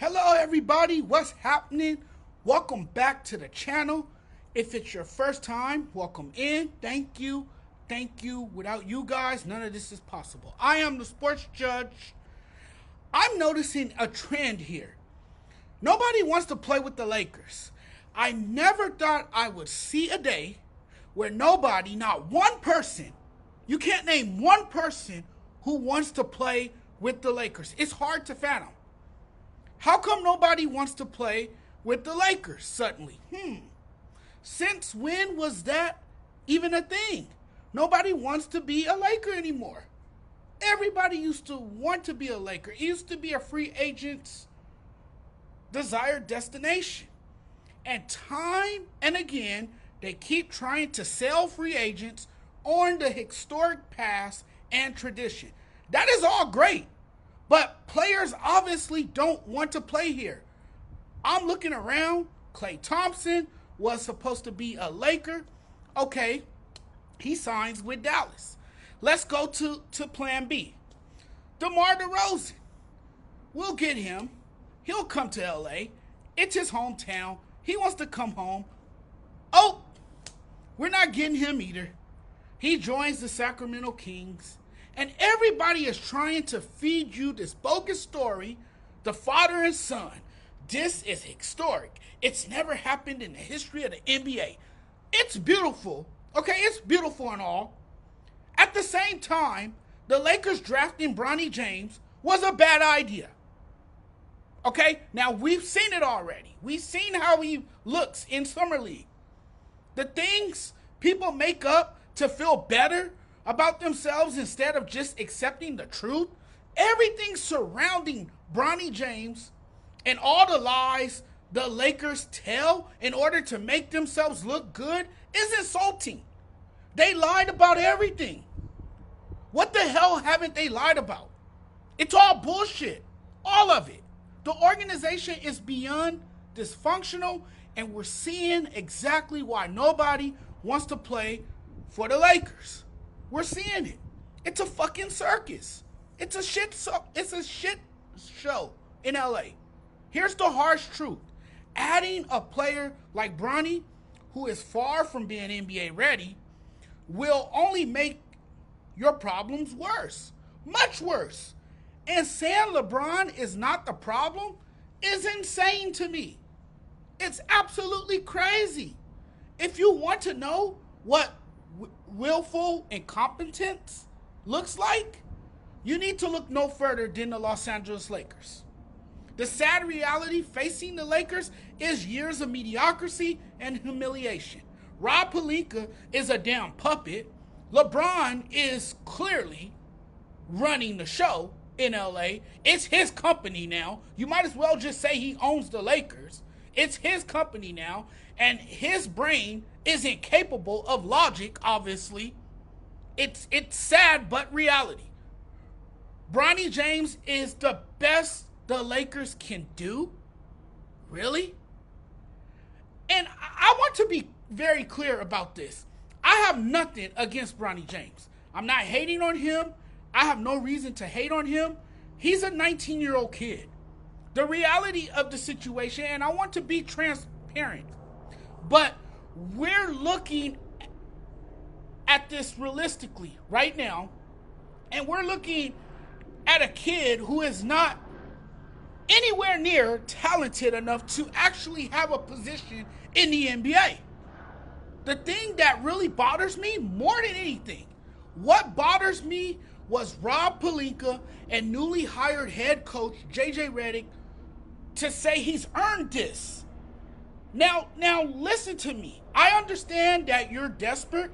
Hello everybody, what's happening? Welcome back to the channel. If it's your first time, welcome in. Thank you. Without you guys, none of this is possible. I am the sports judge. I'm noticing a trend here. Nobody wants to play with the Lakers. I never thought I would see a day where nobody, not one person, you can't name one person who wants to play with the Lakers. It's hard to fathom. How come nobody wants to play with the Lakers suddenly? Since when was that even a thing? Nobody wants to be a Laker anymore. Everybody used to want to be a Laker. It used to be a free agent's desired destination. And time and again, they keep trying to sell free agents on the historic past and tradition. That is all great. But players obviously don't want to play here. I'm looking around. Klay Thompson was supposed to be a Laker. Okay, he signs with Dallas. Let's go to plan B. DeMar DeRozan. We'll get him. He'll come to LA. It's his hometown. He wants to come home. Oh, we're not getting him either. He joins the Sacramento Kings. And everybody is trying to feed you this bogus story, the father and son. This is historic. It's never happened in the history of the NBA. It's beautiful. Okay, it's beautiful and all. At the same time, the Lakers drafting Bronny James was a bad idea. Okay, now we've seen it already. We've seen how he looks in Summer League. The things people make up to feel better about themselves instead of just accepting the truth. Everything surrounding Bronny James and all the lies the Lakers tell in order to make themselves look good is insulting. They lied about everything. What the hell haven't they lied about? It's all bullshit. All of it. The organization is beyond dysfunctional, and we're seeing exactly why nobody wants to play for the Lakers. We're seeing it. It's a fucking circus. It's a shit show in LA. Here's the harsh truth. Adding a player like Bronny, who is far from being NBA ready, will only make your problems worse. Much worse. And saying LeBron is not the problem is insane to me. It's absolutely crazy. If you want to know what willful incompetence looks like, you need to look no further than the Los Angeles Lakers. The sad reality facing the Lakers is years of mediocrity and humiliation. Rob Pelinka is a damn puppet. LeBron is clearly running the show in LA. It's his company now. You might as well just say he owns the Lakers. It's his company now, and his brain isn't capable of logic, obviously. It's sad, but reality. Bronny James is the best the Lakers can do? Really? And I want to be very clear about this. I have nothing against Bronny James. I'm not hating on him. I have no reason to hate on him. He's a 19-year-old kid. The reality of the situation, and I want to be transparent, but we're looking at this realistically right now, and we're looking at a kid who is not anywhere near talented enough to actually have a position in the NBA. The thing that really bothers me more than anything, what bothers me was Rob Pelinka and newly hired head coach JJ Redick to say he's earned this. Now listen to me. I understand that you're desperate,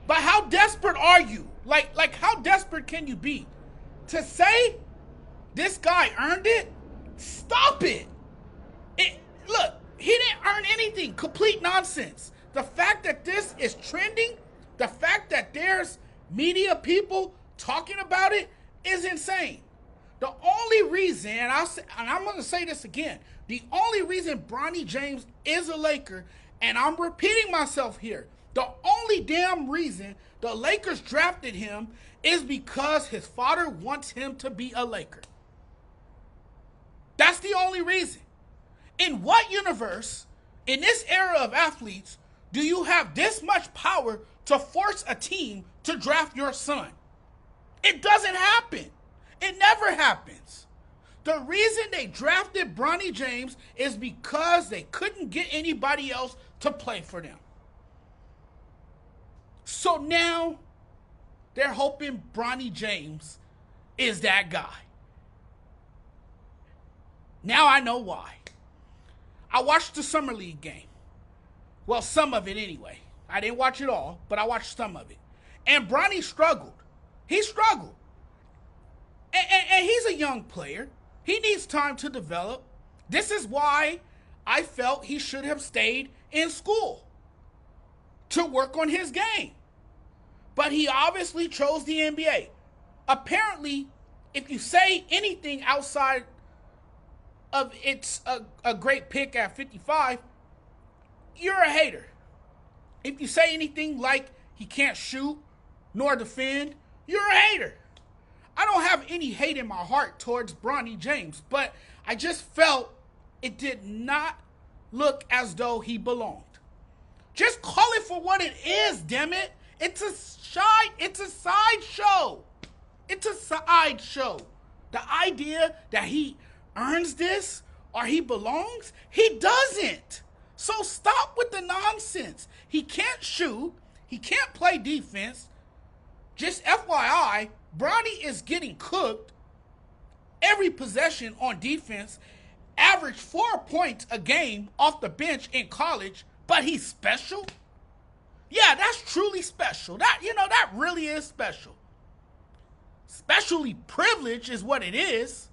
but how desperate are you? Like how desperate can you be? To say this guy earned it? Stop it. Look, he didn't earn anything. Complete nonsense. The fact that this is trending, the fact that there's media people talking about it is insane. The only reason, and I'm going to say this again, the only reason Bronny James is a Laker, and I'm repeating myself here, the only damn reason the Lakers drafted him is because his father wants him to be a Laker. That's the only reason. In what universe, in this era of athletes, do you have this much power to force a team to draft your son? It doesn't happen. It never happens. The reason they drafted Bronny James is because they couldn't get anybody else to play for them. So now they're hoping Bronny James is that guy. Now I know why. I watched the Summer League game. Well, some of it anyway. I didn't watch it all, but I watched some of it. And Bronny struggled. He struggled. And he's a young player. He needs time to develop. This is why I felt he should have stayed in school to work on his game. But he obviously chose the NBA. Apparently, if you say anything outside of it's a great pick at 55, you're a hater. If you say anything like he can't shoot nor defend, you're a hater. I don't have any hate in my heart towards Bronny James, but I just felt it did not look as though he belonged. Just call it for what it is, damn it. It's a sideshow. It's a sideshow. The idea that he earns this or he belongs, he doesn't. So stop with the nonsense. He can't shoot. He can't play defense. Just FYI, Bronny is getting cooked every possession on defense, averaged 4 points a game off the bench in college, but he's special? Yeah, that's truly special. That really is special. Specially privileged is what it is.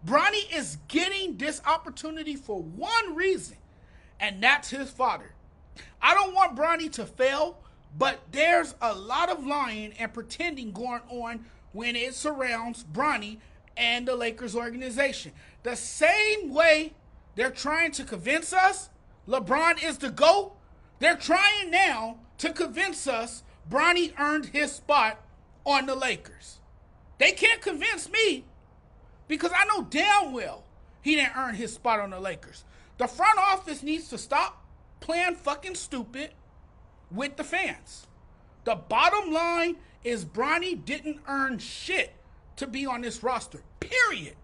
Bronny is getting this opportunity for one reason, and that's his father. I don't want Bronny to fail, but there's a lot of lying and pretending going on when it surrounds Bronny and the Lakers organization. The same way they're trying to convince us LeBron is the GOAT, they're trying now to convince us Bronny earned his spot on the Lakers. They can't convince me because I know damn well he didn't earn his spot on the Lakers. The front office needs to stop playing fucking stupid with the fans. The bottom line is Bronny didn't earn shit to be on this roster. Period.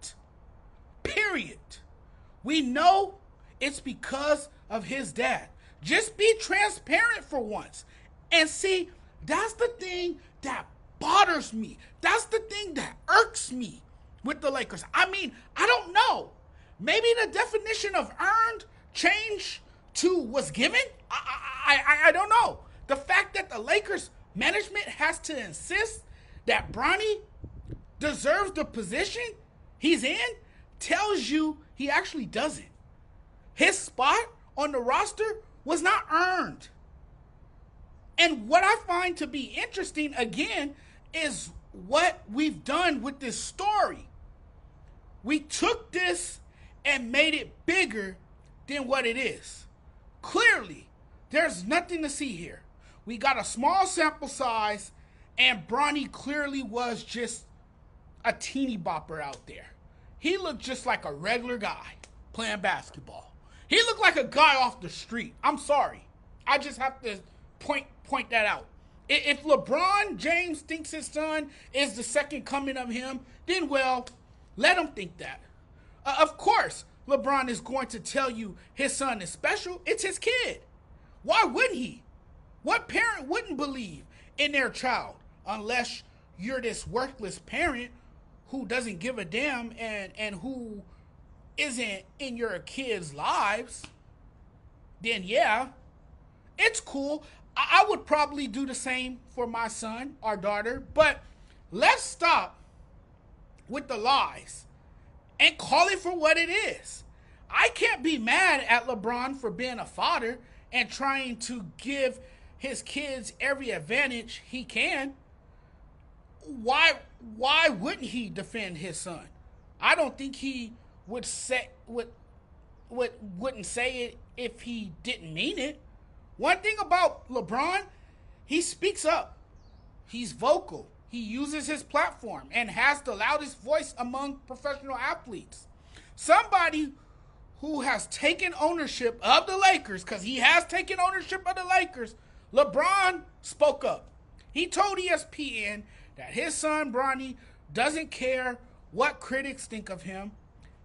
We know it's because of his dad. Just be transparent for once. And see, that's the thing that bothers me. That's the thing that irks me with the Lakers. I mean, I don't know. Maybe the definition of earned changed to was given? I don't know. The fact that the Lakers management has to insist that Bronny deserves the position he's in tells you he actually doesn't. His spot on the roster was not earned. And what I find to be interesting, again, is what we've done with this story. We took this and made it bigger than what it is. Clearly, there's nothing to see here. We got a small sample size, and Bronny clearly was just a teeny bopper out there. He looked just like a regular guy playing basketball. He looked like a guy off the street. I'm sorry. I just have to point that out. If LeBron James thinks his son is the second coming of him, then, well, let him think that. Of course, LeBron is going to tell you his son is special. It's his kid. Why wouldn't he? What parent wouldn't believe in their child unless you're this worthless parent who doesn't give a damn and who isn't in your kids' lives? Then yeah, it's cool. I would probably do the same for my son or daughter, but let's stop with the lies and call it for what it is. I can't be mad at LeBron for being a father and trying to give his kids every advantage he can. Why wouldn't he defend his son? I don't think he wouldn't say it if he didn't mean it. One thing about LeBron, he speaks up. He's vocal. He uses his platform and has the loudest voice among professional athletes. somebody who has taken ownership of the Lakers, because he has taken ownership of the Lakers, LeBron spoke up. He told ESPN that his son, Bronny, doesn't care what critics think of him.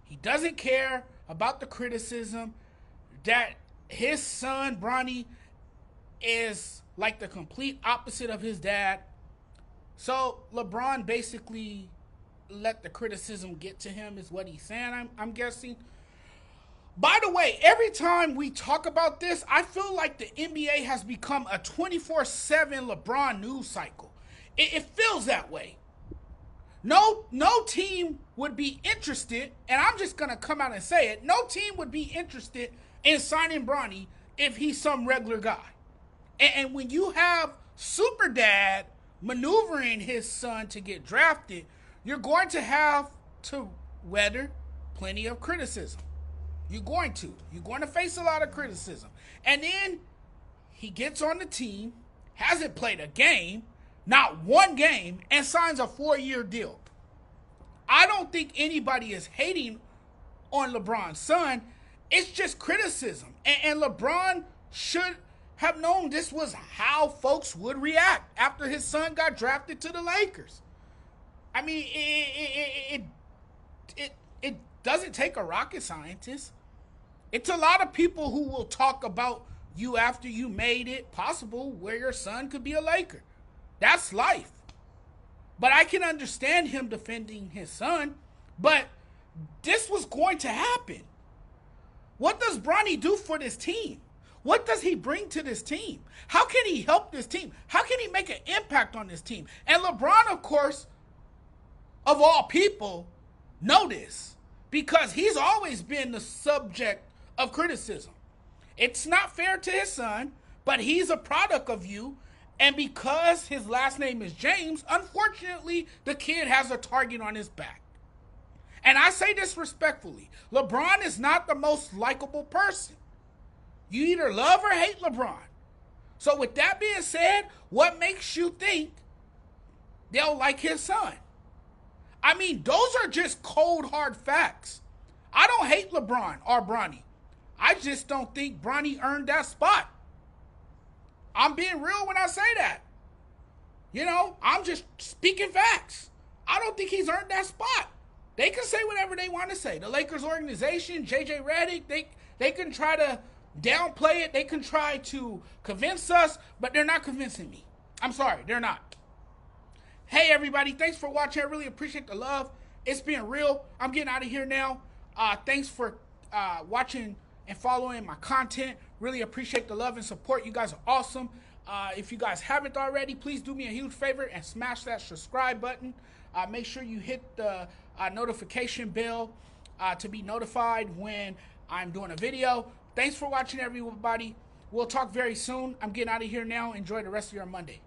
He doesn't care about the criticism, that his son, Bronny, is like the complete opposite of his dad. So LeBron basically let the criticism get to him, is what he's saying, I'm guessing. By the way, every time we talk about this, I feel like the NBA has become a 24/7 LeBron news cycle. It feels that way. No team would be interested, and I'm just going to come out and say it, no team would be interested in signing Bronny if he's some regular guy. And when you have Super Dad maneuvering his son to get drafted, you're going to have to weather plenty of criticism. You're going to face a lot of criticism. And then he gets on the team, hasn't played a game, not one game, and signs a 4-year deal. I don't think anybody is hating on LeBron's son. It's just criticism. And LeBron should have known this was how folks would react after his son got drafted to the Lakers. I mean, it doesn't take a rocket scientist. It's a lot of people who will talk about you after you made it possible where your son could be a Laker. That's life. But I can understand him defending his son, but this was going to happen. What does Bronny do for this team? What does he bring to this team? How can he help this team? How can he make an impact on this team? And LeBron, of course, of all people, know this, because he's always been the subject of criticism. It's not fair to his son, but he's a product of you. And because his last name is James, unfortunately, the kid has a target on his back. And I say this respectfully, LeBron is not the most likable person. You either love or hate LeBron. So with that being said, what makes you think they'll like his son? I mean, those are just cold, hard facts. I don't hate LeBron or Bronny. I just don't think Bronny earned that spot. I'm being real when I say that. You know, I'm just speaking facts. I don't think he's earned that spot. They can say whatever they want to say. The Lakers organization, JJ Redick, they can try to downplay it. They can try to convince us, but they're not convincing me. I'm sorry, they're not. Hey, everybody, thanks for watching. I really appreciate the love. It's been real. I'm getting out of here now. Thanks for watching and following my content. Really appreciate the love and support. You guys are awesome. If you guys haven't already, please do me a huge favor and smash that subscribe button. Make sure you hit the notification bell to be notified when I'm doing a video. Thanks for watching, everybody. We'll talk very soon. I'm getting out of here now. Enjoy the rest of your Monday.